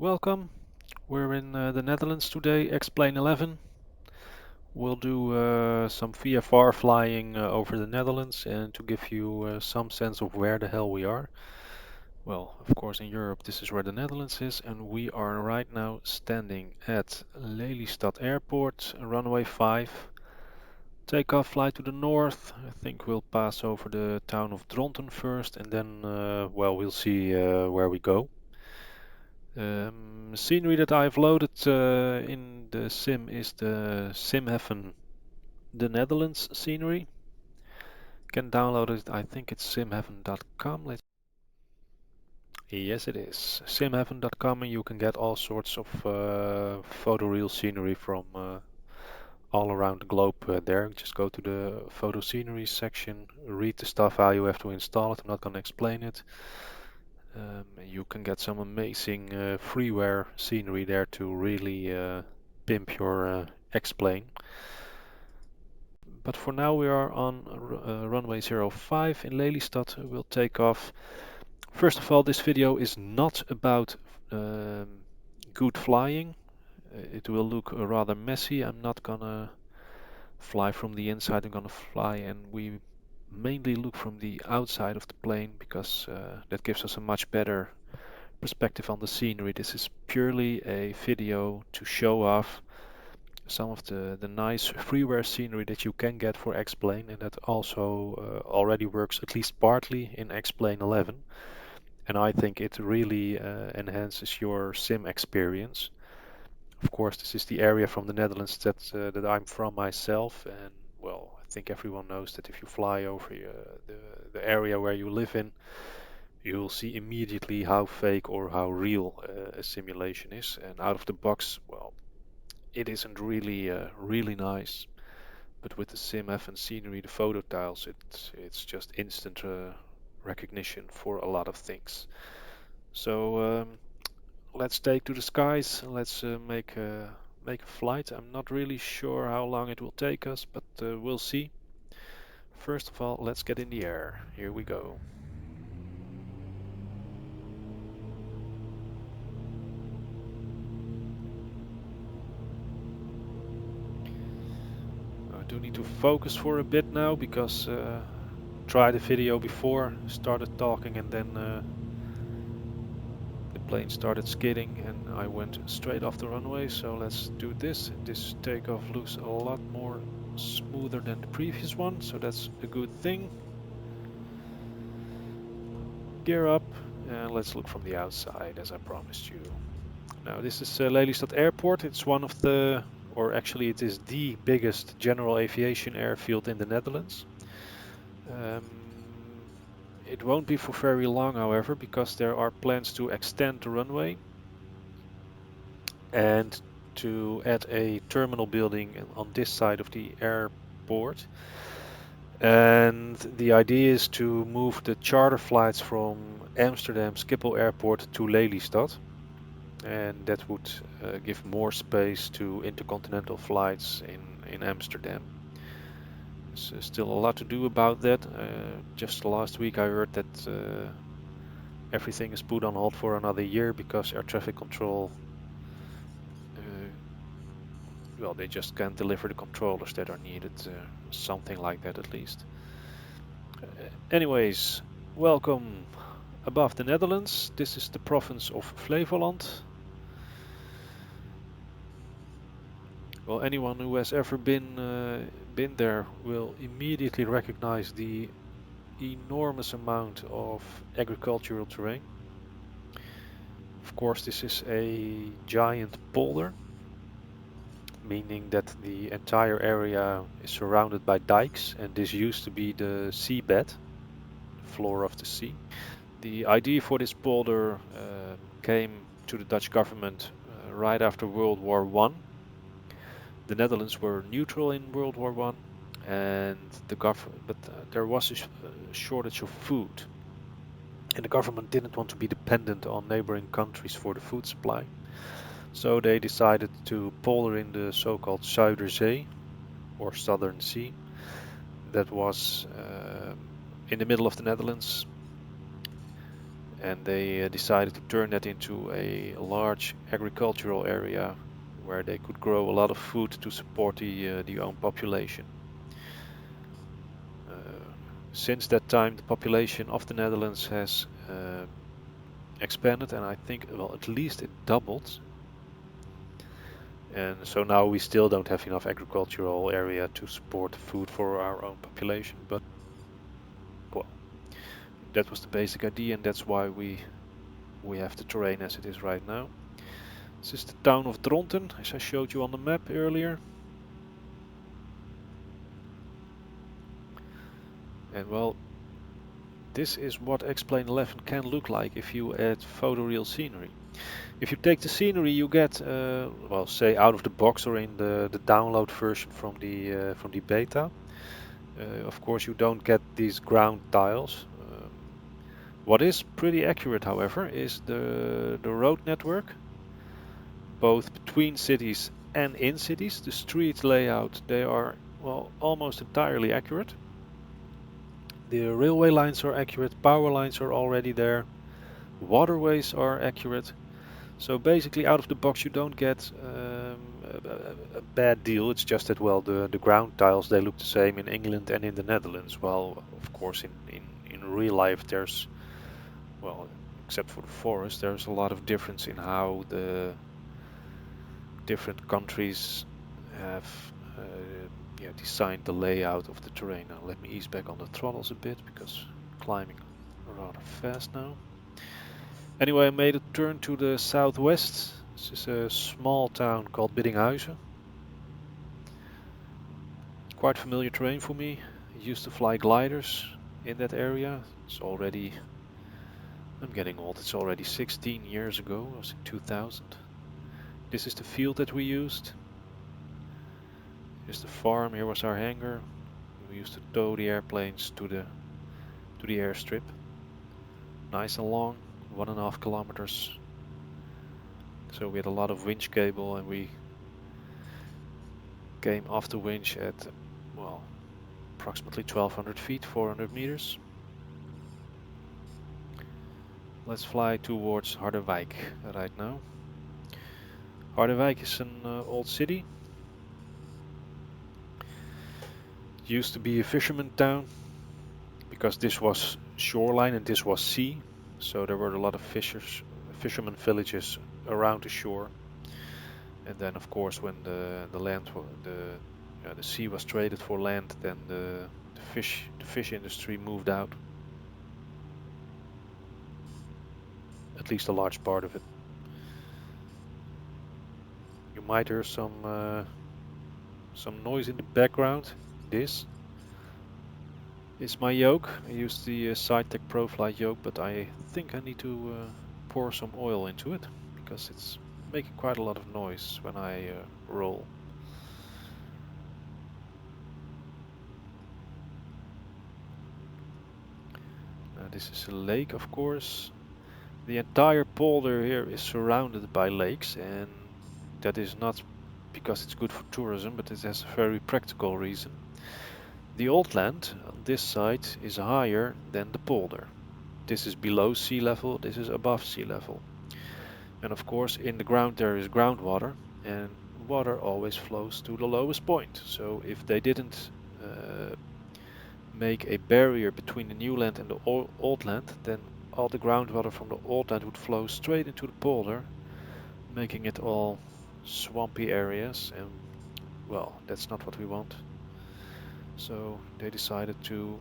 Welcome. We're in the Netherlands today, Explain 11. We'll do some VFR flying over the Netherlands and to give you some sense of where the hell we are. Well, of course, in Europe, this is where the Netherlands is, and we are right now standing at Lelystad Airport, runway 5. Takeoff flight to the north. I think we'll pass over the town of Dronten first, and then, well, we'll see where we go. Scenery that I've loaded in the sim is the Simhaven, the Netherlands scenery. Can download it. I think it's simhaven.com. Yes, it is simhaven.com, and you can get all sorts of photoreal scenery from all around the globe there. Just go to the photo scenery section, read the stuff how you have to install it. I'm not going to explain it. You can get some amazing freeware scenery there to really pimp your X-plane. But for now we are on runway 05 in Lelystad. We'll take off. First of all, this video is not about good flying. It will look rather messy. I'm not gonna fly from the inside. I'm gonna fly, and we mainly look from the outside of the plane because that gives us a much better perspective on the scenery. This is purely a video to show off some of the nice freeware scenery that you can get for X-Plane, and that also already works at least partly in X-Plane 11. And I think it really enhances your sim experience. Of course, this is the area from the Netherlands that I'm from myself, and well, I think everyone knows that if you fly over the area where you live in, you'll see immediately how fake or how real a simulation is. And out of the box, well, it isn't really nice. But with the SimF and scenery, the photo tiles, it's just instant recognition for a lot of things. So let's take to the skies. Let's make a flight. I'm not really sure how long it will take us, but we'll see. First of all, let's get in the air. Here we go. I do need to focus for a bit now because tried the video before, started talking, and then the plane started skidding and I went straight off the runway. So let's do this. This takeoff looks a lot more smoother than the previous one, so that's a good thing. Gear up and let's look from the outside as I promised you. Now this is Lelystad Airport. It's one of the, or actually it is the biggest general aviation airfield in the Netherlands. It won't be for very long, however, because there are plans to extend the runway and to add a terminal building on this side of the airport. And the idea is to move the charter flights from Amsterdam Schiphol Airport to Lelystad. And that would give more space to intercontinental flights in Amsterdam. There's still a lot to do about that. Just last week I heard that everything is put on hold for another year because air traffic control, well, they just can't deliver the controllers that are needed, something like that at least. Anyways, welcome above the Netherlands. This is the province of Flevoland. Well, anyone who has ever been there will immediately recognize the enormous amount of agricultural terrain. Of course, this is a giant polder, meaning that the entire area is surrounded by dikes, and this used to be the seabed, the floor of the sea. The idea for this polder came to the Dutch government right after World War I. The Netherlands were neutral in World War I, and but there was a shortage of food, and the government didn't want to be dependent on neighboring countries for the food supply. So they decided to polder in the so-called Zuiderzee, or Southern Sea, that was in the middle of the Netherlands. and they decided to turn that into a large agricultural area where they could grow a lot of food to support the own population. Since that time, the population of the Netherlands has expanded, and I think, well, at least it doubled. And so now we still don't have enough agricultural area to support food for our own population, but well, that was the basic idea, and that's why we have the terrain as it is right now. This is the town of Dronten, as I showed you on the map earlier. And well, this is what X-Plane 11 can look like if you add photoreal scenery. If you take the scenery, you get, well, say out of the box or in the download version from the beta. Of course, you don't get these ground tiles. What is pretty accurate, however, is the road network, both between cities and in cities. The street layout, they are, well, almost entirely accurate. The railway lines are accurate, power lines are already there, waterways are accurate. So basically out of the box you don't get a bad deal. It's just that, well, the ground tiles, they look the same in England and in the Netherlands. Well, of course in real life there's, well, except for the forest, there's a lot of difference in how the different countries have designed the layout of the terrain. Now let me ease back on the throttles a bit because climbing rather fast now. Anyway, I made a turn to the southwest. This is a small town called Biddinghuizen. Quite familiar terrain for me. I used to fly gliders in that area. It's already, I'm getting old, it's already 16 years ago. It was in 2000. This is the field that we used. Here's the farm, here was our hangar. We used to tow the airplanes to the airstrip. Nice and long. 1.5 kilometers. So we had a lot of winch cable, and we came off the winch at, well, approximately 1200 feet, 400 meters. Let's fly towards Harderwijk right now. Harderwijk is an old city. It used to be a fisherman town because this was shoreline and this was sea. So there were a lot of fishermen villages around the shore, and then of course when the sea was traded for land, then the fish industry moved out. At least a large part of it. You might hear some noise in the background. This is my yoke. I used the SideTech ProFly yoke, but I think I need to pour some oil into it because it's making quite a lot of noise when I roll. This is a lake, of course. The entire polder here is surrounded by lakes, and that is not because it's good for tourism, but it has a very practical reason. The old land on this side is higher than the polder. This is below sea level, this is above sea level. And of course in the ground there is groundwater, and water always flows to the lowest point. So if they didn't make a barrier between the new land and the old land, then all the groundwater from the old land would flow straight into the polder, making it all swampy areas, and well, that's not what we want. So they decided to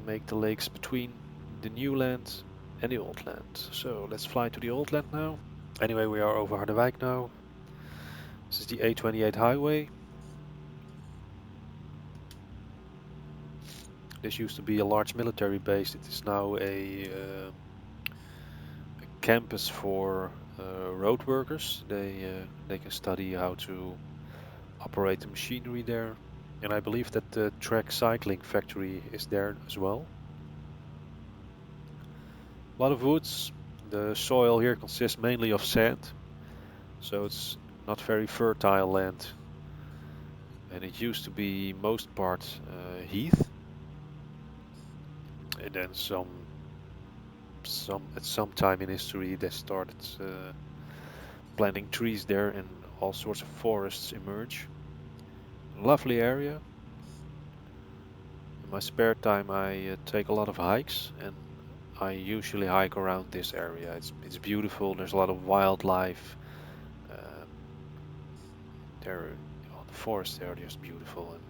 make the lakes between the new land and the old land. So let's fly to the old land now. Anyway, we are over Harderwijk now. This is the A28 highway. This used to be a large military base. It is now a campus for road workers. They can study how to operate the machinery there, and I believe that the track cycling factory is there as well. A lot of woods. The soil here consists mainly of sand, so it's not very fertile land, and it used to be most part heath, and then some at some time in history they started planting trees there, and all sorts of forests emerge. Lovely area. In my spare time I take a lot of hikes, and I usually hike around this area. It's beautiful. There's a lot of wildlife. Um, the forests there are just beautiful, and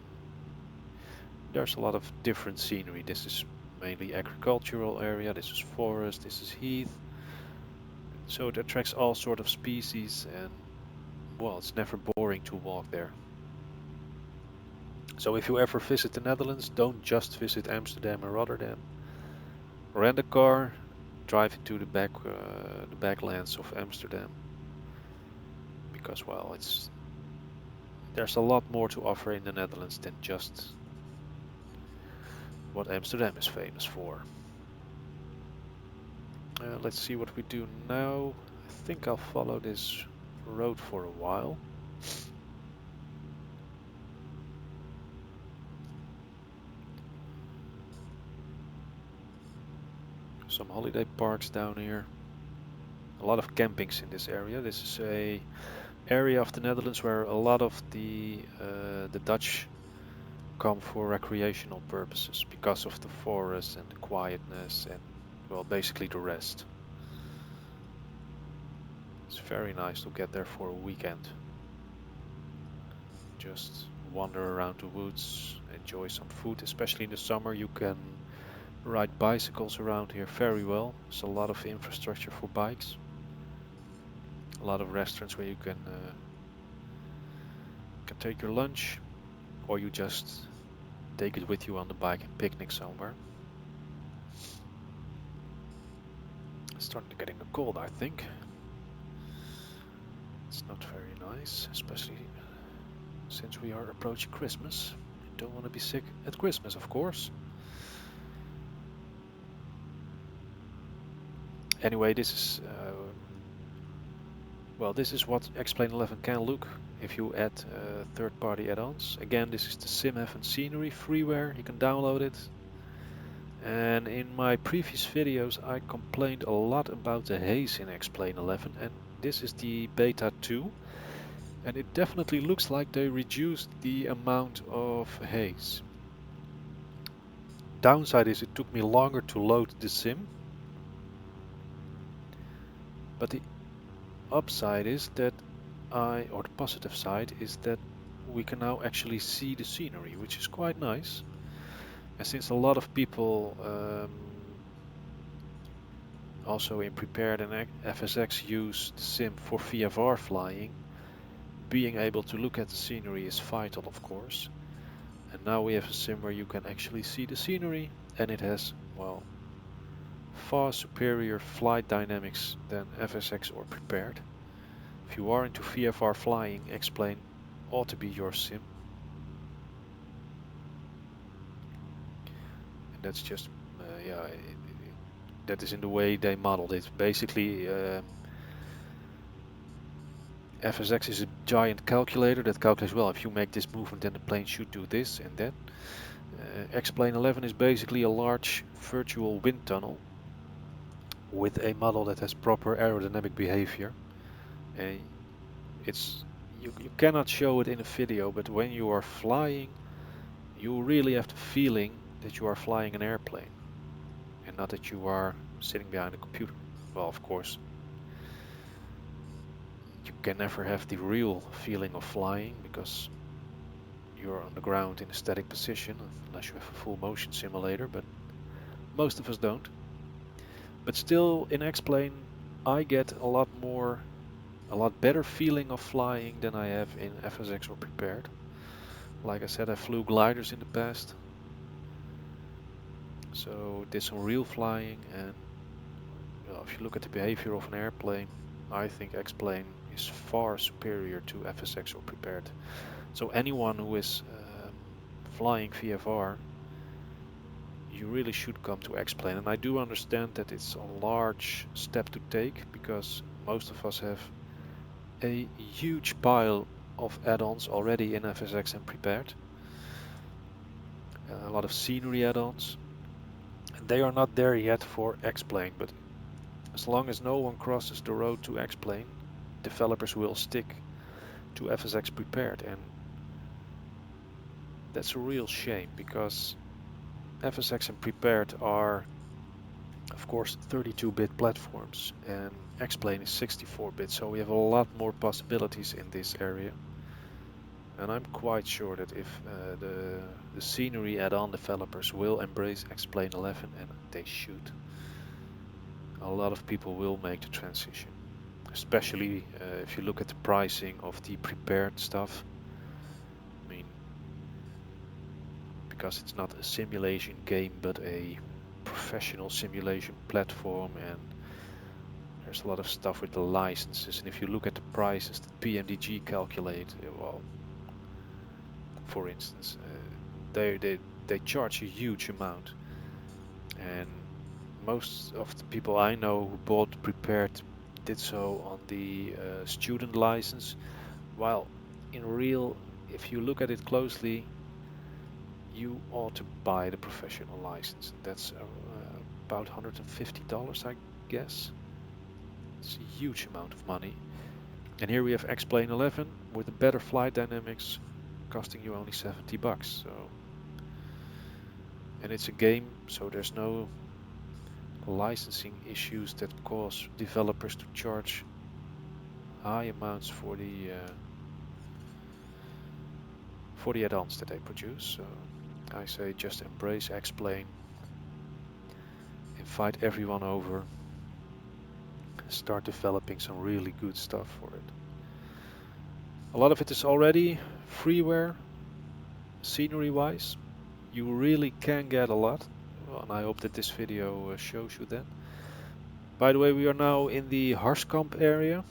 there's a lot of different scenery. This is mainly agricultural area. This is forest. This is heath. So it attracts all sort of species, and well, it's never boring to walk there. So if you ever visit the Netherlands, don't just visit Amsterdam or Rotterdam. Rent a car, drive into the backlands of Amsterdam, because well, there's a lot more to offer in the Netherlands than just what Amsterdam is famous for. Let's see what we do now. I think I'll follow this road for a while. Some holiday parks down here. A lot of campings in this area. This is a area of the Netherlands where a lot of the Dutch come for recreational purposes because of the forest and the quietness and well, basically the rest. It's very nice to get there for a weekend. Just wander around the woods, enjoy some food. Especially in the summer you can ride bicycles around here very well. There's a lot of infrastructure for bikes. A lot of restaurants where you can take your lunch, or you just take it with you on the bike and picnic somewhere. It's starting to getting cold, I think. It's not very nice, especially since we are approaching Christmas. You don't want to be sick at Christmas, of course. Anyway, this is this is what Explain 11 can look if you add third-party add-ons. Again, this is the SimHeaven scenery freeware. You can download it. And in my previous videos I complained a lot about the haze in Explain 11, and this is the beta 2, and it definitely looks like they reduced the amount of haze. Downside is it took me longer to load the sim, but the upside is that or the positive side is that we can now actually see the scenery, which is quite nice. And since a lot of people also in Prepared and FSX use the sim for VFR flying, being able to look at the scenery is vital, of course. And now we have a sim where you can actually see the scenery, and it has, well, far superior flight dynamics than FSX or Prepared. If you are into VFR flying, Explain ought to be your sim. And that's just, that is in the way they modeled it. Basically, FSX is a giant calculator that calculates, well, if you make this movement then the plane should do this and that. Explain 11 is basically a large virtual wind tunnel with a model that has proper aerodynamic behavior. And you cannot show it in a video, but when you are flying, you really have the feeling that you are flying an airplane and not that you are sitting behind a computer. Well, of course, you can never have the real feeling of flying because you're on the ground in a static position unless you have a full motion simulator, but most of us don't. But still, in Explain I get a lot better feeling of flying than I have in FSX or Prepared. Like I said, I flew gliders in the past, so did some real flying, and if you look at the behavior of an airplane, I think Explain is far superior to FSX or Prepared. So anyone who is flying VFR, you really should come to Explain. And I do understand that it's a large step to take, because most of us have a huge pile of add-ons already in FSX and Prepared. A lot of scenery add-ons. And they are not there yet for Explain, but as long as no one crosses the road to X-Plane, developers will stick to FSX Prepared, and that's a real shame, because FSX and Prepared are of course 32-bit platforms and X-Plane is 64-bit, so we have a lot more possibilities in this area. And I'm quite sure that if the scenery add-on developers will embrace X-Plane 11, and they should, a lot of people will make the transition. Especially if you look at the pricing of the prepared stuff. I mean, because it's not a simulation game but a professional simulation platform, and there's a lot of stuff with the licenses, and if you look at the prices that PMDG calculate, well, for instance, they charge a huge amount, and most of the people I know who bought prepared did so on the student license, while in real, if you look at it closely, you ought to buy the professional license. That's about $150, I guess. It's a huge amount of money. And here we have X-Plane 11 with a better flight dynamics, costing you only $70. So, and it's a game, so there's no licensing issues that cause developers to charge high amounts for the add-ons that they produce. So I say just embrace X-Plane, invite everyone over, start developing some really good stuff for it. A lot of it is already freeware, scenery wise. You really can get a lot, and I hope that this video shows you that. By the way, we are now in the Harskamp area.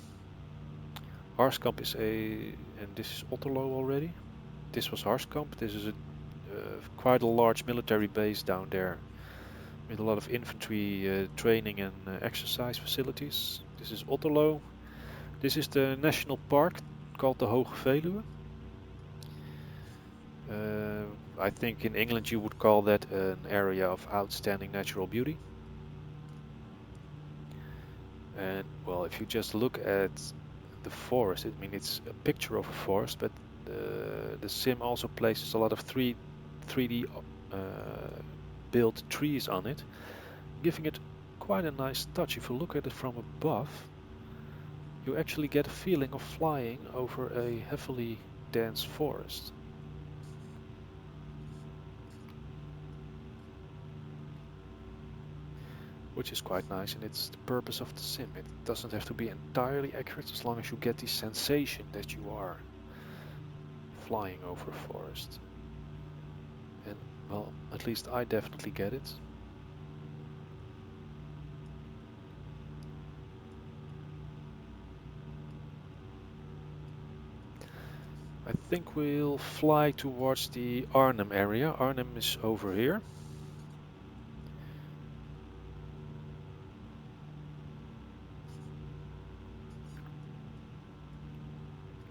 Harskamp is and this is Otterlo already. This was Harskamp. This is quite a large military base down there, with a lot of infantry training and exercise facilities. This is Otterlo. This is the national park called the Hoge Veluwe. I think in England you would call that an area of outstanding natural beauty. And well, if you just look at the forest, I mean, it's a picture of a forest, but the sim also places a lot of 3D built trees on it, giving it quite a nice touch. If you look at it from above, you actually get a feeling of flying over a heavily dense forest. Which is quite nice, and it's the purpose of the sim. It doesn't have to be entirely accurate, as long as you get the sensation that you are flying over a forest. And well, at least I definitely get it. I think we'll fly towards the Arnhem area. Arnhem is over here.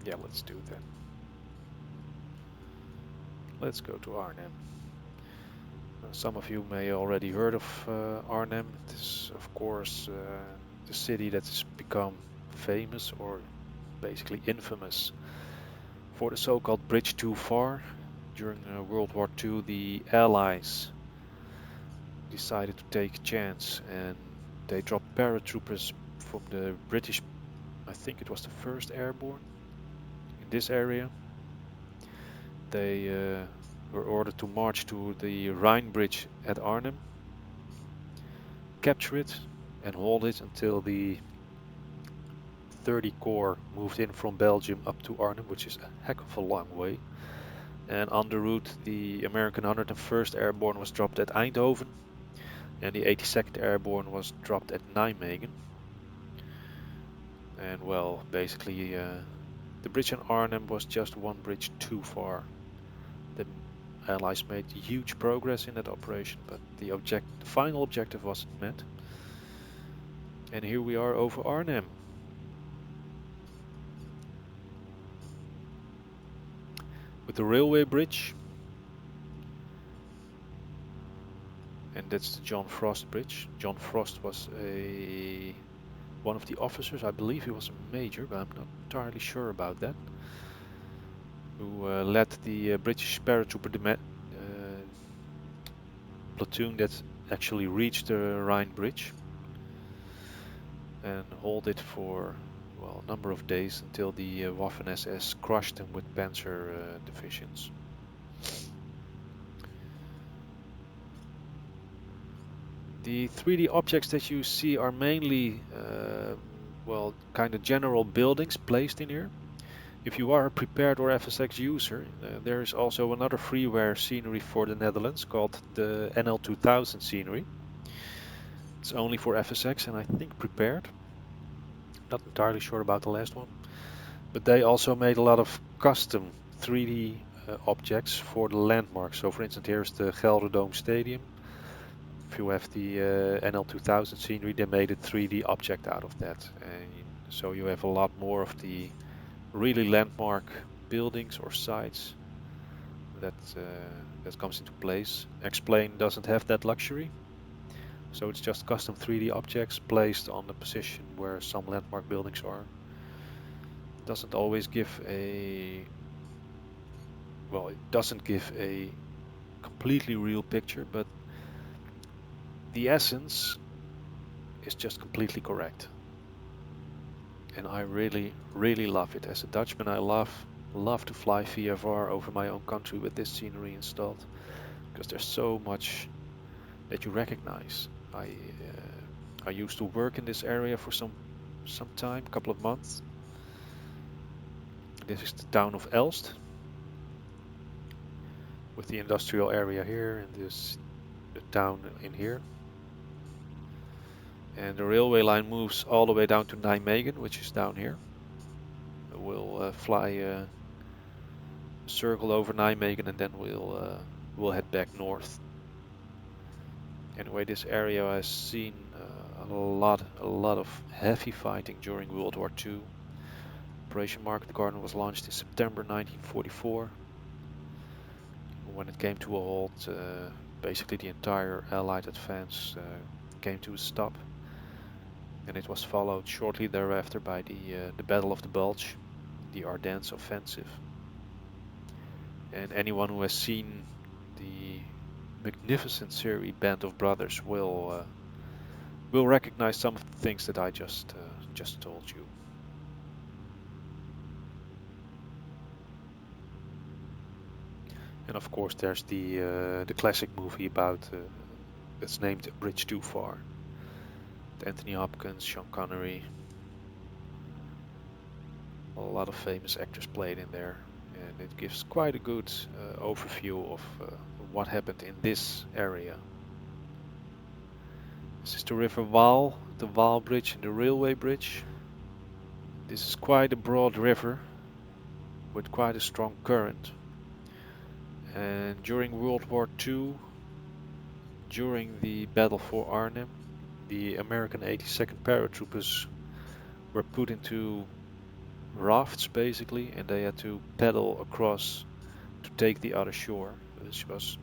Yeah, let's do that. Let's go to Arnhem. Some of you may already heard of Arnhem. It is, of course, the city that has become famous, or basically infamous, for the so-called Bridge Too Far. During World War II, the Allies decided to take a chance, and they dropped paratroopers from the British, I think it was the 1st Airborne, in this area. They were ordered to march to the Rhine Bridge at Arnhem, capture it and hold it until the 30 Corps moved in from Belgium up to Arnhem, which is a heck of a long way. And en route, the American 101st Airborne was dropped at Eindhoven, and the 82nd Airborne was dropped at Nijmegen. And well, basically the bridge in Arnhem was just one bridge too far. The Allies made huge progress in that operation, but the final objective wasn't met. And here we are over Arnhem. With the railway bridge. and that's the John Frost Bridge. John Frost was one of the officers, I believe he was a major, but I'm not entirely sure about that, who led the British paratrooper platoon that actually reached the Rhine Bridge and hold it for, well, a number of days until the Waffen-SS crushed them with Panzer divisions. The 3D objects that you see are mainly, well, kind of general buildings placed in here. If you are a prepared or FSX user, there is also another freeware scenery for the Netherlands called the NL2000 scenery. It's only for FSX and I think prepared. Not entirely sure about the last one. But they also made a lot of custom 3D objects for the landmarks. So for instance, here's the Gelderdoom Stadium. If you have the NL2000 scenery, they made a 3D object out of that. And so you have a lot more of the really landmark buildings or sites that comes into place. X-Plane doesn't have that luxury. So it's just custom 3D objects placed on the position where some landmark buildings are. It doesn't always give a... well, it doesn't give a completely real picture, but the essence is just completely correct. And I really, really love it. As a Dutchman, I love to fly VFR over my own country with this scenery installed, because there's so much that you recognize. I used to work in this area for some time, a couple of months. This is the town of Elst, with the industrial area here, and this the town in here. And the railway line moves all the way down to Nijmegen, which is down here. We'll fly a circle over Nijmegen, and then we'll head back north. Anyway, this area has seen a lot of heavy fighting during World War II. Operation Market Garden was launched in September 1944. When it came to a halt, basically the entire Allied advance came to a stop. And it was followed shortly thereafter by the Battle of the Bulge, the Ardennes offensive. And anyone who has seen the magnificent series Band of Brothers will recognize some of the things that I just told you. And of course, there's the classic movie about that's named A Bridge Too Far. With Anthony Hopkins, Sean Connery, a lot of famous actors played in there, and it gives quite a good overview of what happened in this area. This is the River Waal, the Waal Bridge and the railway bridge. This is quite a broad river with quite a strong current. And during World War II, during the battle for Arnhem, the American 82nd paratroopers were put into rafts basically, and they had to paddle across to take the other shore, which was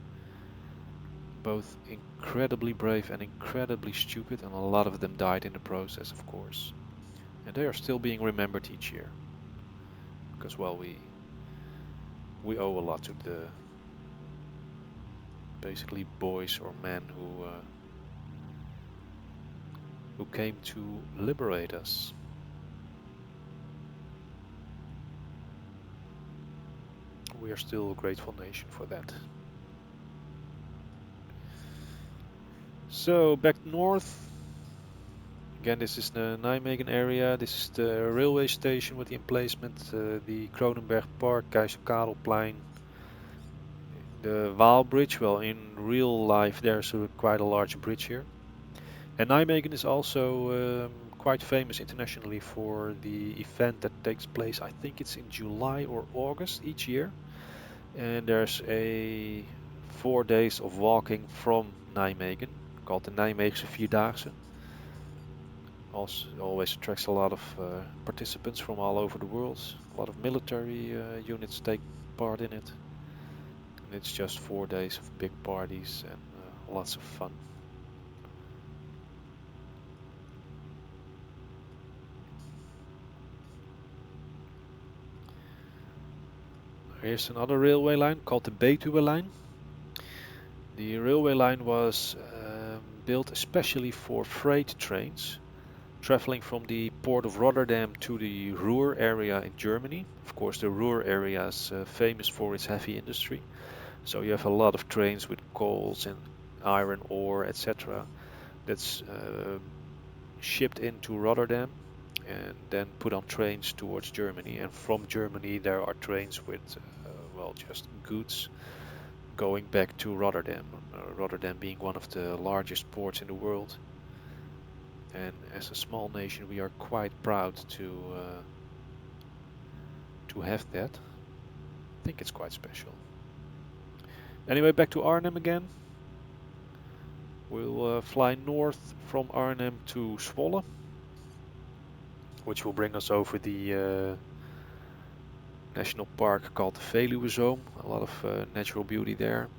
both incredibly brave and incredibly stupid, and a lot of them died in the process, of course. And they are still being remembered each year, because, well, we owe a lot to the basically boys or men who came to liberate us. We are still a grateful nation for that. So back north. Again, this is the Nijmegen area. This is the railway station with the emplacement, the Kronenberg Park, Keizer Karelplein, the Waal Bridge. Well, in real life there's quite a large bridge here. And Nijmegen is also quite famous internationally for the event that takes place, I think it's in July or August each year. And there's 4 days of walking from Nijmegen, called the Nijmeegse Vierdaagse. Also always attracts a lot of participants from all over the world. A lot of military units take part in it. And it's just 4 days of big parties and lots of fun. Here's another railway line called the Betuwe line. The railway line was built especially for freight trains traveling from the port of Rotterdam to the Ruhr area in Germany. Of course, the Ruhr area is famous for its heavy industry. So you have a lot of trains with coals and iron ore, etc. that's shipped into Rotterdam and then put on trains towards Germany. And from Germany there are trains with, well, just goods going back to Rotterdam. Rotterdam being one of the largest ports in the world. And as a small nation we are quite proud to have that. I think it's quite special. Anyway, back to Arnhem again. We'll fly north from Arnhem to Zwolle, which will bring us over the national park called the Veluwezoom. A lot of natural beauty there.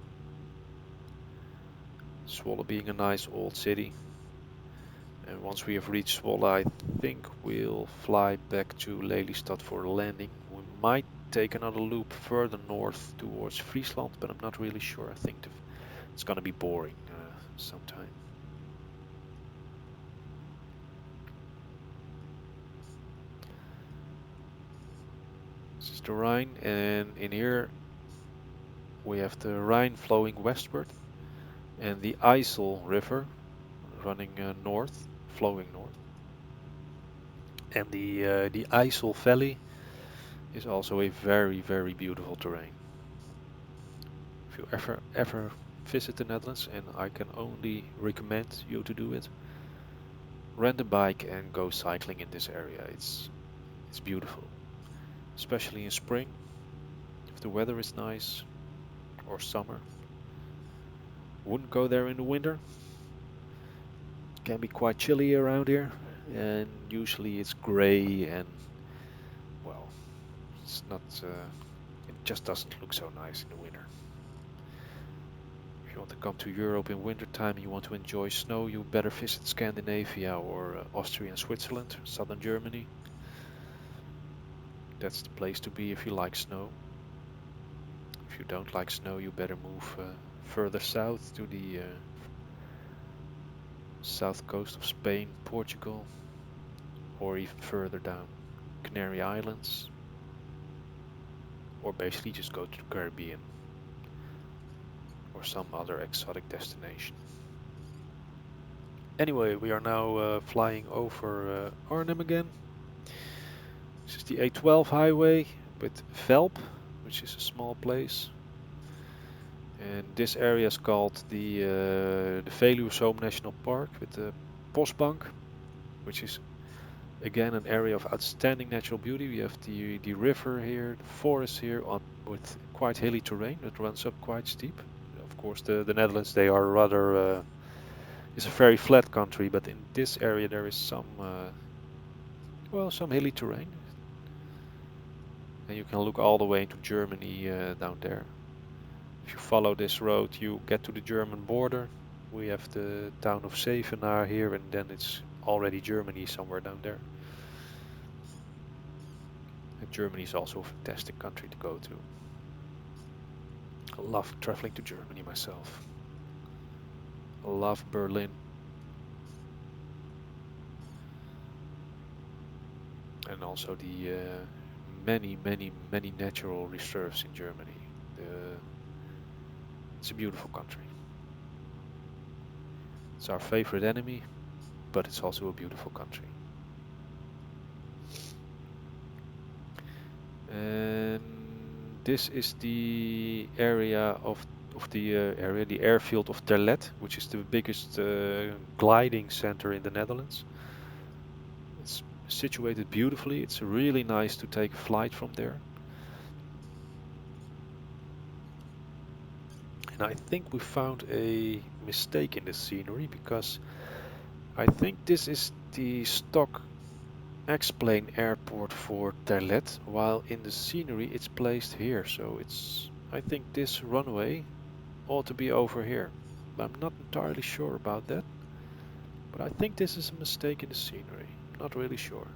Zwolle being a nice old city. And once we have reached Zwolle, I think we'll fly back to Lelystad for a landing. We might take another loop further north towards Friesland, but I'm not really sure. I think it's gonna be boring sometime. This is the Rhine, and in here we have the Rhine flowing westward and the IJssel River running north, flowing north. And the IJssel Valley is also a very, very beautiful terrain. If you ever visit the Netherlands, and I can only recommend you to do it, rent a bike and go cycling in this area. It's beautiful, especially in spring if the weather is nice, or summer. Wouldn't go there in the winter. It can be quite chilly around here, and usually it's gray and, well, it's not, it just doesn't look so nice in the winter. If you want to come to Europe in wintertime and you want to enjoy snow, you better visit Scandinavia or Austria and Switzerland, southern Germany. That's the place to be if you like snow. If you don't like snow, you better move further south to the south coast of Spain, Portugal, or even further down, Canary Islands, or basically just go to the Caribbean or some other exotic destination. Anyway, we are now flying over Arnhem again. This is the A12 highway with Velp, which is a small place. And this area is called the Veluwezoom National Park with the Bosbank, which is again an area of outstanding natural beauty. We have the river here, the forest here with quite hilly terrain that runs up quite steep. Of course, the Netherlands, they are rather, it's a very flat country, but in this area there is some, well, some hilly terrain. And you can look all the way into Germany down there. If you follow this road, you get to the German border. We have the town of Zevenaar here, and then it's already Germany somewhere down there. And Germany is also a fantastic country to go to. I love traveling to Germany myself. I love Berlin. And also the many natural reserves in Germany. It's a beautiful country. It's our favorite enemy, but it's also a beautiful country. And this is the area of the airfield of Terlet, which is the biggest gliding center in the Netherlands. It's situated beautifully. It's really nice to take a flight from there. And I think we found a mistake in the scenery, because I think this is the stock X-plane airport for Terlet, while in the scenery it's placed here. So I think this runway ought to be over here. I'm not entirely sure about that. But I think this is a mistake in the scenery. Not really sure.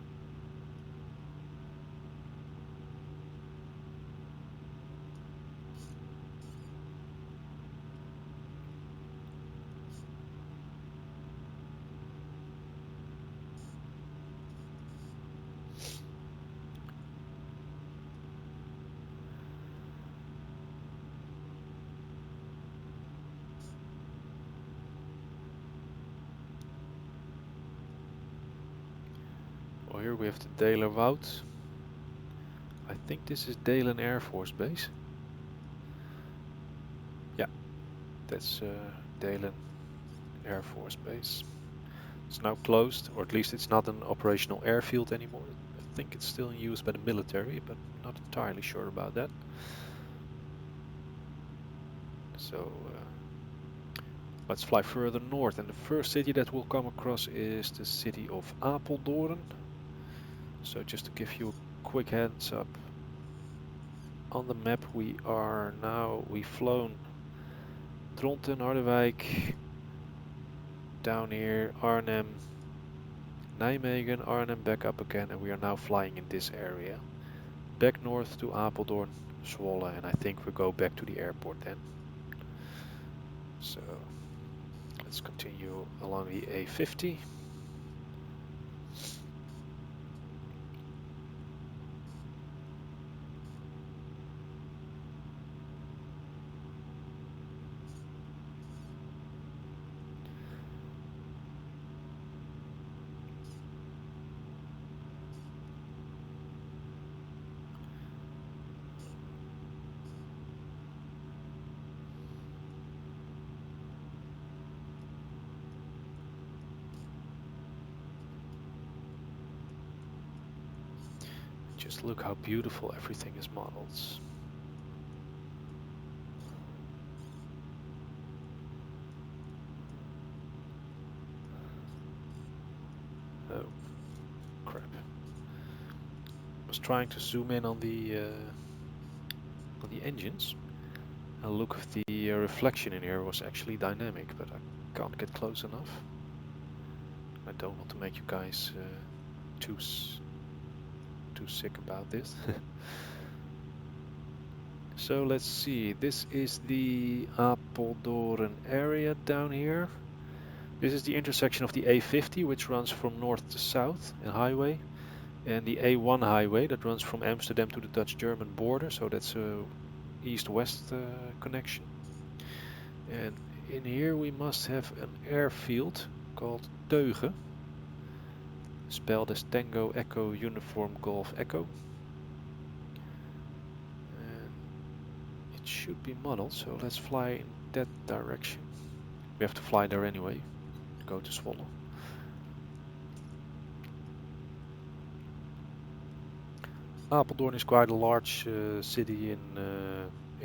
Well, here we have the Dalewoud. I think this is Dalen Air Force Base. Yeah, that's Dalen Air Force Base. It's now closed, or at least it's not an operational airfield anymore. I think it's still in use by the military, but not entirely sure about that. So let's fly further north, and the first city that we'll come across is the city of Apeldoorn. So just to give you a quick heads up, on the map we've flown Dronten, Harderwijk, down here, Arnhem, Nijmegen, Arnhem, back up again, and we are now flying in this area. Back north to Apeldoorn, Zwolle, and I think we go back to the airport then. So let's continue along the A50. Just look how beautiful everything is modeled. Oh, crap. I was trying to zoom in on the engines, and look if the reflection in here was actually dynamic, but I can't get close enough. I don't want to make you guys too sick about this. So let's see, this is the Apeldoorn area down here. This is the intersection of the A50, which runs from north to south, a highway, and the A1 highway that runs from Amsterdam to the Dutch-German border, so that's a east-west connection. And in here we must have an airfield called Teuge, spelled as Tango Echo Uniform Golf Echo. And it should be modeled, so let's fly in that direction. We have to fly there anyway to go to Zwolle. Apeldoorn is quite a large city in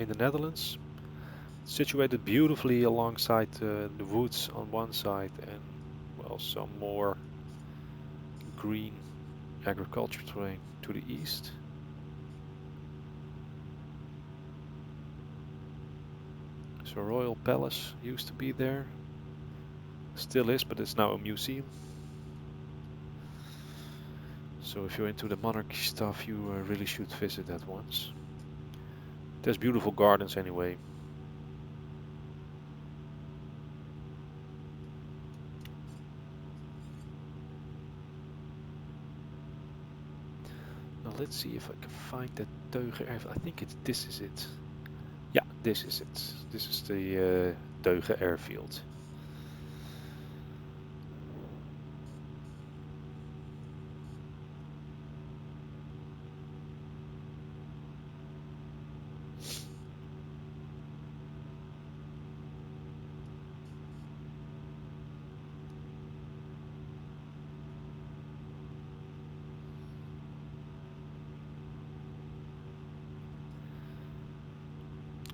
the Netherlands. It's situated beautifully alongside the woods on one side and, well, some more green agriculture terrain to the east. So Royal Palace used to be there, still is, but it's now a museum. So if you're into the monarchy stuff, you really should visit that once. There's beautiful gardens anyway. Now let's see if I can find that Teuge airfield. I think this is it. Yeah, this is it. This is the Teuge airfield.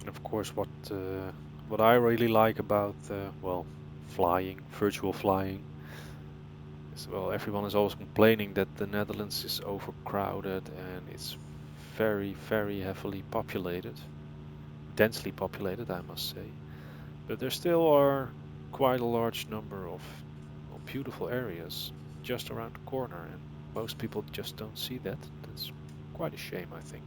Of course, what I really like about well, flying, virtual flying, is, well, everyone is always complaining that the Netherlands is overcrowded and it's very, very heavily populated, densely populated, I must say. But there still are quite a large number of beautiful areas just around the corner, and most people just don't see that. That's quite a shame, I think.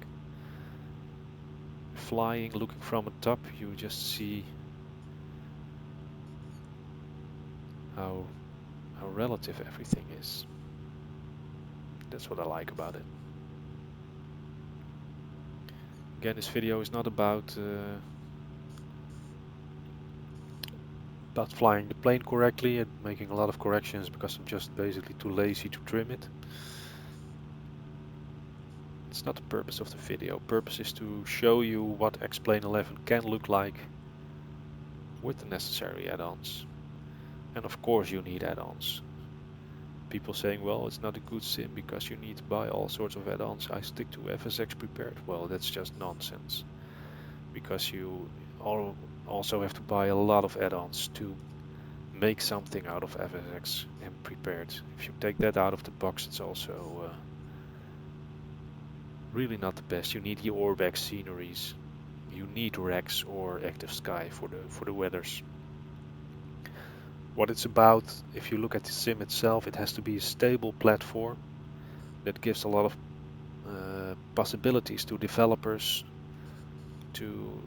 Flying, looking from the top, you just see how relative everything is. That's what I like about it. Again, this video is not about flying the plane correctly and making a lot of corrections, because I'm just basically too lazy to trim it. It's not the purpose of the video. The purpose is to show you what X-Plane 11 can look like with the necessary add-ons. And of course you need add-ons. People saying, well, it's not a good sim because you need to buy all sorts of add-ons. I stick to FSX prepared. Well, that's just nonsense. Because you also have to buy a lot of add-ons to make something out of FSX and prepared. If you take that out of the box, it's also really not the best. You need the Orbex sceneries. You need Rex or Active Sky for the weathers. What it's about, if you look at the sim itself, it has to be a stable platform that gives a lot of possibilities to developers to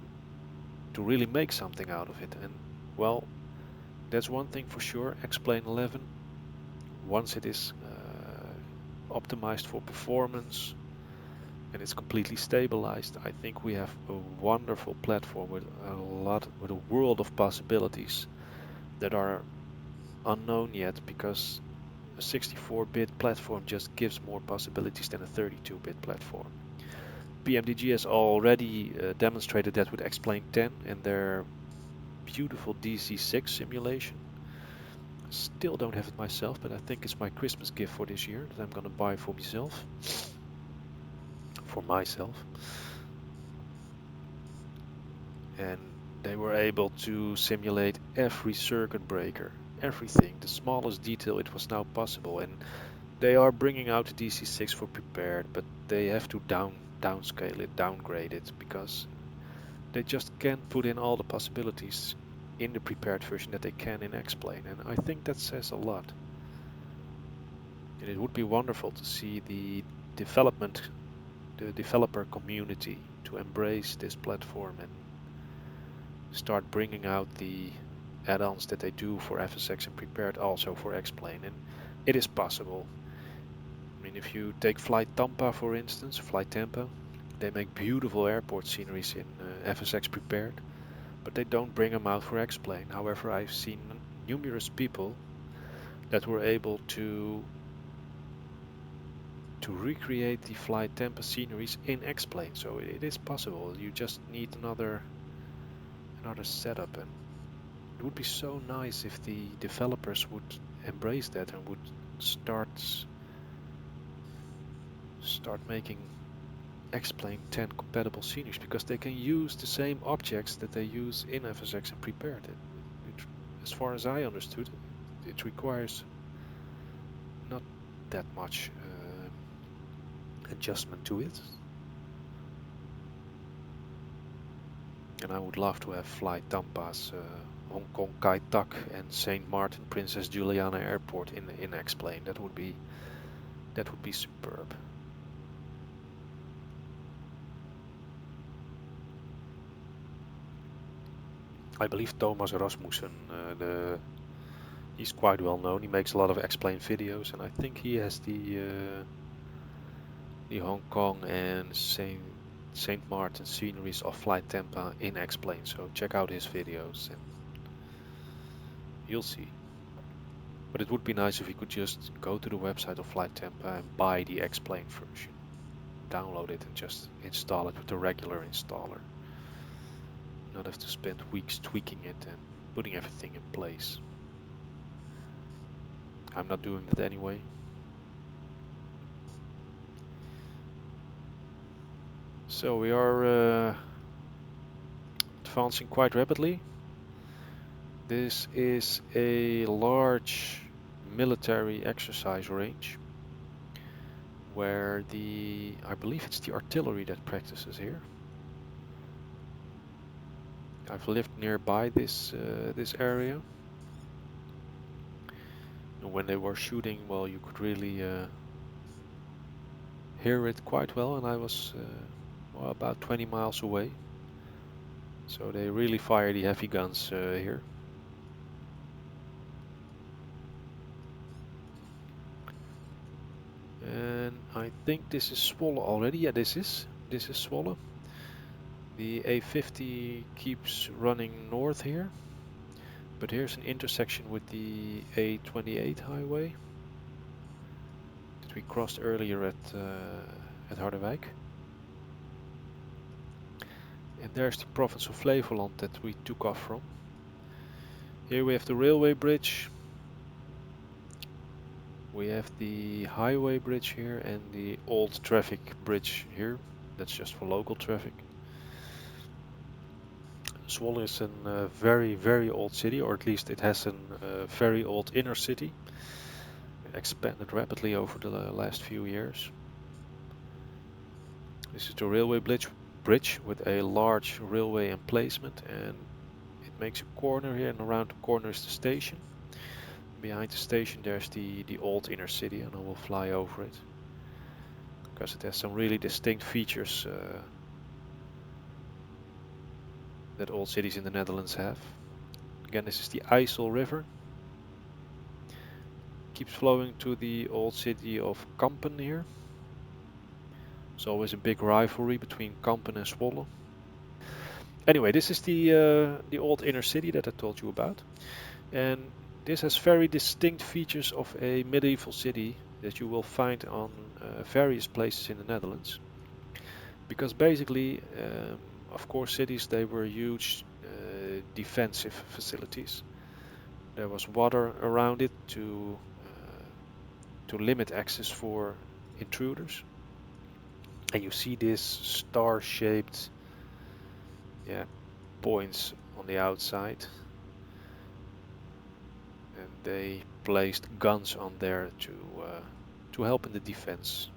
really make something out of it. And well, that's one thing for sure. X-Plane 11, once it is optimized for performance and it's completely stabilized, I think we have a wonderful platform with a world of possibilities that are unknown yet, because a 64-bit platform just gives more possibilities than a 32-bit platform. PMDG has already demonstrated that with X-Plane 10 and their beautiful DC6 simulation. Still don't have it myself, but I think it's my Christmas gift for this year that I'm gonna buy for myself. And they were able to simulate every circuit breaker, everything, the smallest detail. It was now possible, and they are bringing out the DC6 for prepared, but they have to downscale it, downgrade it, because they just can't put in all the possibilities in the prepared version that they can in X-Plane, and I think that says a lot. And it would be wonderful to see the developer community to embrace this platform and start bringing out the add-ons that they do for FSX and prepared also for X-Plane. And it is possible. I mean, if you take Flight Tampa, for instance, they make beautiful airport sceneries in FSX prepared, but they don't bring them out for X-Plane. However, I've seen numerous people that were able to recreate the Flight Tampa sceneries in X-Plane. So it is possible. You just need another setup, and it would be so nice if the developers would embrace that and would start making X-Plane 10 compatible sceneries, because they can use the same objects that they use in FSX and prepared. As far as I understood, it requires not that much adjustment to it. And I would love to have Flight Tampa's Hong Kong Kai Tak and St. Martin Princess Juliana Airport in X-Plane. That would be superb. I believe Thomas Rasmussen, he's quite well known. He makes a lot of X-Plane videos, and I think he has the Hong Kong and St. Martin sceneries of Flight Tampa in X-Plane. So check out his videos and you'll see. But it would be nice if you could just go to the website of Flight Tampa and buy the X-Plane version, download it and just install it with the regular installer. Not have to spend weeks tweaking it and putting everything in place. I'm not doing that anyway. So we are advancing quite rapidly. This is a large military exercise range where I believe it's the artillery that practices here. I've lived nearby this area, And when they were shooting, well, you could really hear it quite well, and I was well, about 20 miles away. So they really fire the heavy guns here. And I think this is Zwolle already. Yeah, this is Zwolle. The A50 keeps running north here, but here's an intersection with the A28 highway that we crossed earlier at Harderwijk. And there's the province of Flevoland that we took off from. Here we have the railway bridge. We have the highway bridge here and the old traffic bridge here. That's just for local traffic. Zwolle is a very, very old city, or at least it has a very old inner city. It expanded rapidly over the last few years. This is the railway bridge with a large railway emplacement, and it makes a corner here, and around the corner is the station. Behind the station there's the old inner city, and I will fly over it because it has some really distinct features that old cities in the Netherlands have. Again, this is the IJssel River. Keeps flowing to the old city of Kampen here. There's always a big rivalry between Kampen and Zwolle. Anyway, this is the old inner city that I told you about, and this has very distinct features of a medieval city that you will find on various places in the Netherlands. Because basically, of course, cities, they were huge defensive facilities. There was water around it to limit access for intruders. And you see this star-shaped points on the outside. And they placed guns on there to help in the defense.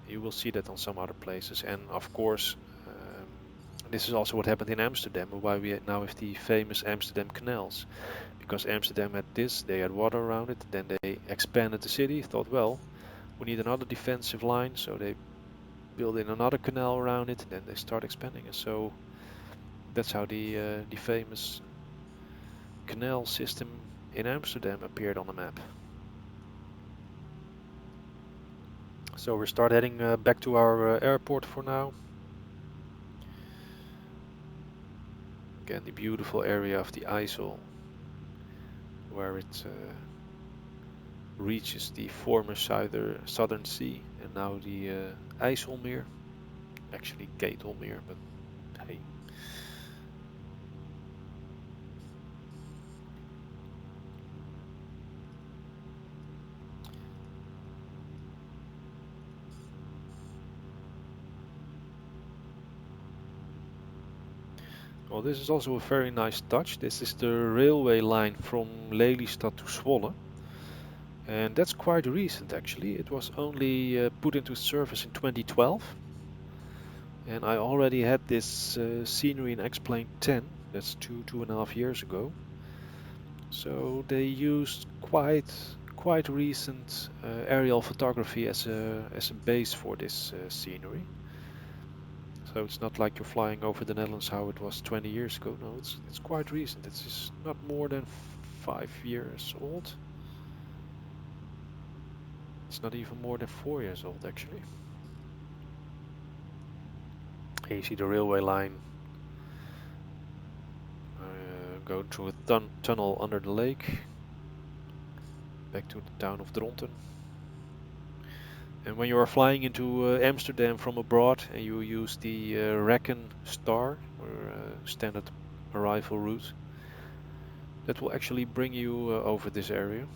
You will see that on some other places, and of course this is also what happened in Amsterdam, why we now have the famous Amsterdam Canals. Because Amsterdam had this, they had water around it, then they expanded the city, thought, well, we need another defensive line, so they built in another canal around it, and then they start expanding it. So that's how the famous canal system in Amsterdam appeared on the map. So we start heading back to our airport for now. Again, the beautiful area of the IJssel, where it reaches the former Southern Sea, and now the IJsselmeer, actually Ketelmeer, but hey. Well, this is also a very nice touch. This is the railway line from Lelystad to Zwolle. And that's quite recent actually. It was only put into service in 2012. And I already had this scenery in X-Plane 10. That's two and a half years ago. So they used quite recent aerial photography as a base for this scenery. So it's not like you're flying over the Netherlands how it was 20 years ago. No, it's quite recent. It's just not more than 5 years old. It's not even more than 4 years old actually. Here you see the railway line going through a tunnel under the lake back to the town of Dronten. And when you are flying into Amsterdam from abroad and you use the Rekken Star, or standard arrival route, that will actually bring you over this area.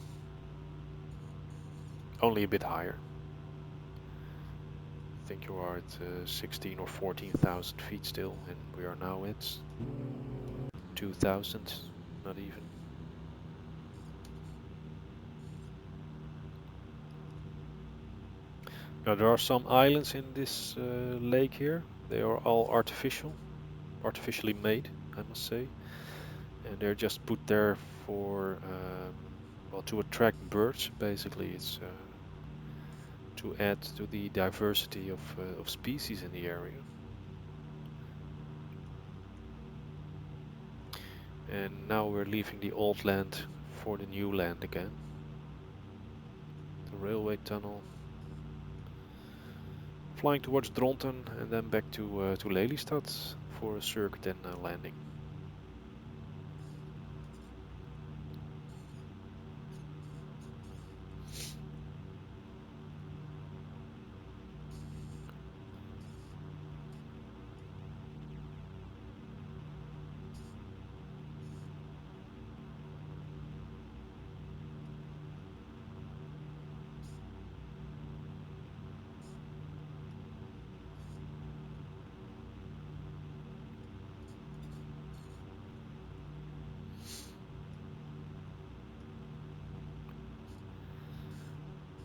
Only a bit higher. I think you are at 16 or 14,000 feet still, and we are now at 2,000, not even. Now there are some islands in this lake here. They are all artificially made, I must say, and they're just put there for well, to attract birds. Basically, it's to add to the diversity of species in the area. And now we're leaving the old land for the new land again. The railway tunnel. Flying towards Dronten and then back to Lelystad for a circuit and landing.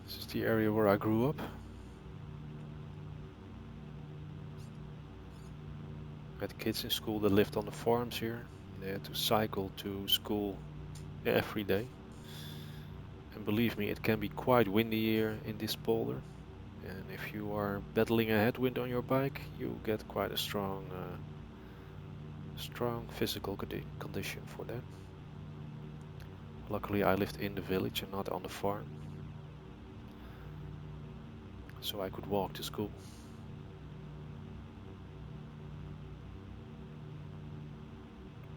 This is the area where I grew up. I had kids in school that lived on the farms here. They had to cycle to school every day. And believe me, it can be quite windy here in this polder. And if you are battling a headwind on your bike, you get quite a strong physical condition for that. Luckily I lived in the village and not on the farm, so I could walk to school.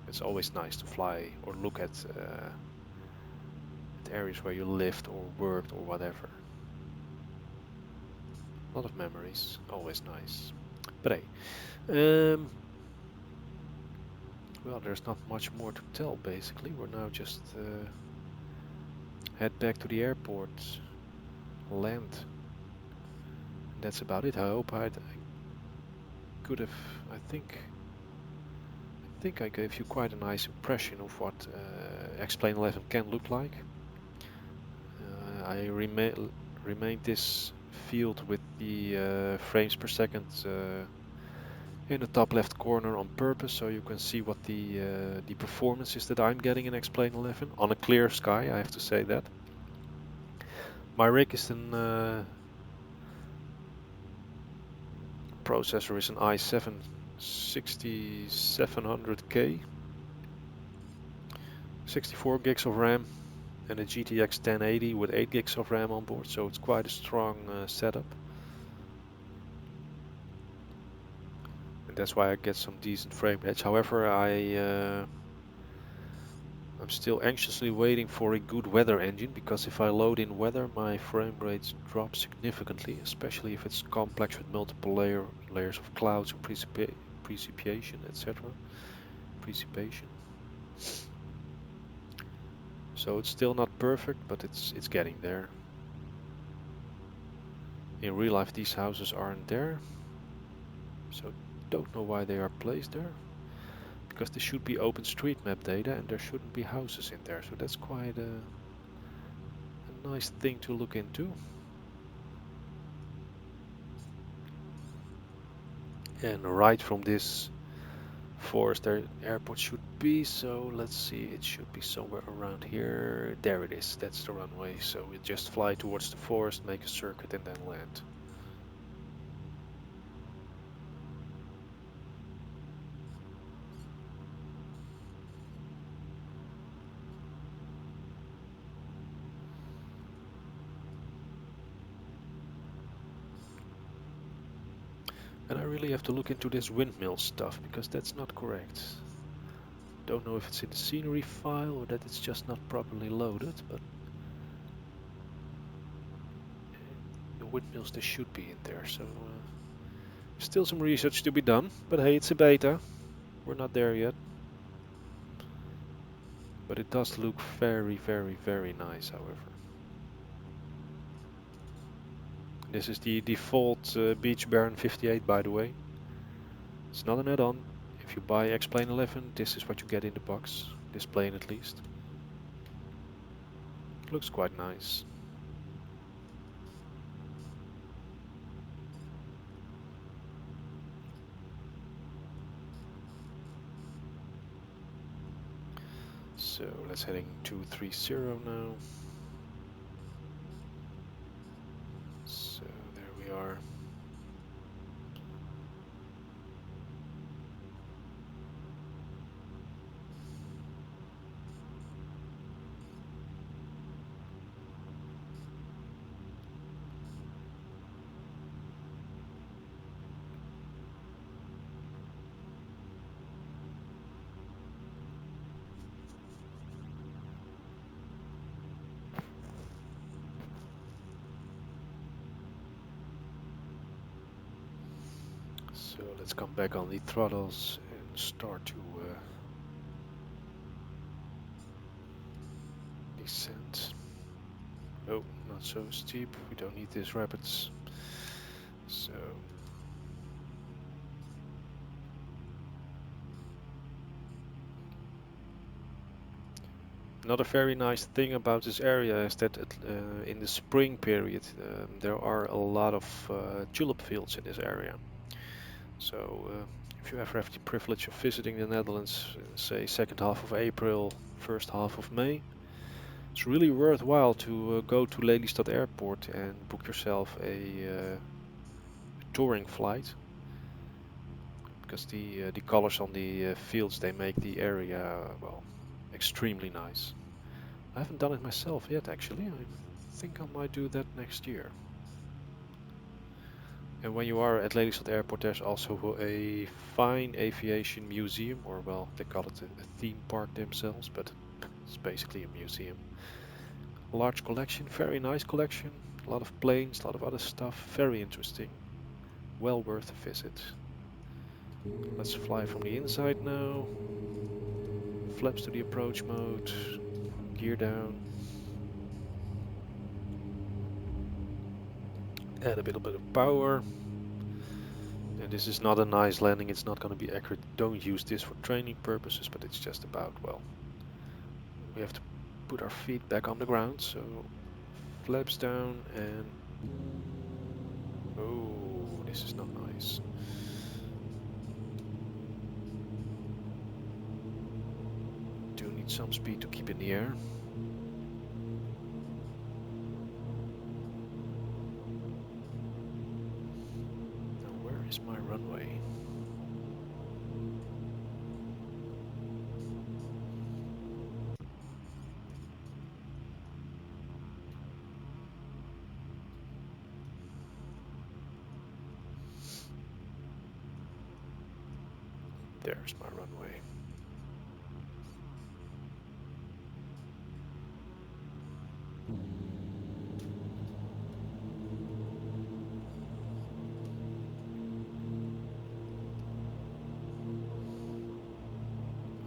It's always nice to fly or look at areas where you lived or worked or whatever. A lot of memories, always nice. But hey, well, there's not much more to tell basically. We're now just head back to the airport, land. And that's about it. I hope I could have, I think I gave you quite a nice impression of what Explain 11 can look like. I remained this field with the frames per second in the top left corner on purpose, so you can see what the performance is that I'm getting in Explain 11 on a clear sky. I have to say that. My rig is an processor is an i7 6700K, 64 gigs of RAM, and a GTX 1080 with 8 gigs of RAM on board, so it's quite a strong setup. And that's why I get some decent frame rates. However, I'm still anxiously waiting for a good weather engine, because if I load in weather, my frame rates drop significantly, especially if it's complex with multiple layers of clouds or precipitation, etc. Precipitation. So it's still not perfect, but it's getting there. In real life, these houses aren't there, so don't know why they are placed there. Because this should be OpenStreetMap data and there shouldn't be houses in there, so that's quite a nice thing to look into. And right from this forest there, airport should be, so let's see, it should be somewhere around here. There it is, that's the runway, so we just fly towards the forest, make a circuit and then land. And I really have to look into this windmill stuff, because that's not correct. Don't know if it's in the scenery file or that it's just not properly loaded, but the windmills, they should be in there, so still some research to be done, but hey, it's a beta, we're not there yet. But it does look very, very, very nice, however. This is the default Beach Baron 58, by the way. It's not an add-on. If you buy Explain 11, this is what you get in the box, this plane at least. Looks quite nice. So let's heading 230 now. So there we are. So let's come back on the throttles and start to descend. Oh, not so steep. We don't need these rapids. So another very nice thing about this area is that in the spring period there are a lot of tulip fields in this area. So if you ever have the privilege of visiting the Netherlands, say second half of April, first half of May, it's really worthwhile to go to Lelystad Airport and book yourself a touring flight, because the colors on the fields, they make the area, well, extremely nice. I haven't done it myself yet, actually. I think I might do that next year. And when you are at Lelystad Airport, there's also a fine aviation museum, or well, they call it a theme park themselves, but it's basically a museum. A large collection, very nice collection, a lot of planes, a lot of other stuff, very interesting, well worth a visit. Let's fly from the inside now. Flaps to the approach mode, gear down. Add a little bit of power. And this is not a nice landing, it's not going to be accurate. Don't use this for training purposes, but it's just about, well, we have to put our feet back on the ground. So flaps down and oh, this is not nice. Do need some speed to keep in the air. Is my runway. There's my runway.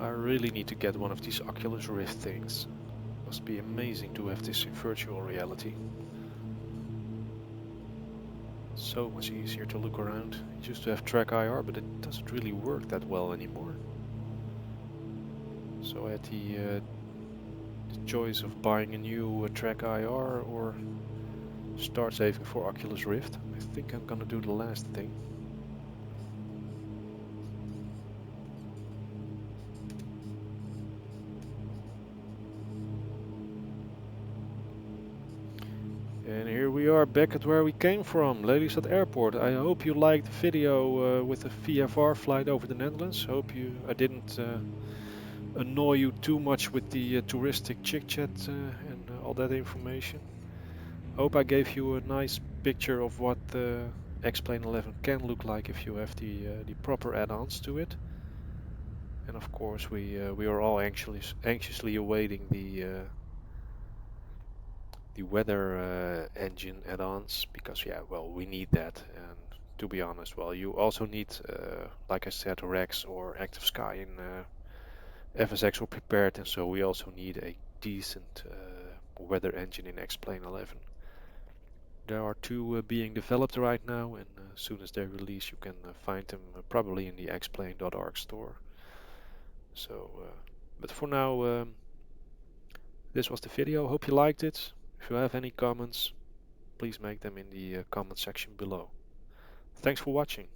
I really need to get one of these Oculus Rift things. Must be amazing to have this in virtual reality. So much easier to look around. It used to have track IR, but it doesn't really work that well anymore. So I had the choice of buying a new track IR or start saving for Oculus Rift. I think I'm gonna do the last thing. And here we are back at where we came from, Lelystad Airport. I hope you liked the video with the VFR flight over the Netherlands. I didn't annoy you too much with the touristic chit-chat and all that information. Hope I gave you a nice picture of what the X-Plane 11 can look like if you have the proper add-ons to it. And of course we are all anxiously awaiting the weather engine add-ons, because yeah, well, we need that. And to be honest, well, you also need like I said, Rex or Active Sky in FSX or prepared, and so we also need a decent weather engine in X-Plane 11. There are two being developed right now, and as soon as they release you can find them probably in the xplane.org store. So but for now, this was the video. Hope you liked it. If you have any comments, please make them in the comment section below. Thanks for watching.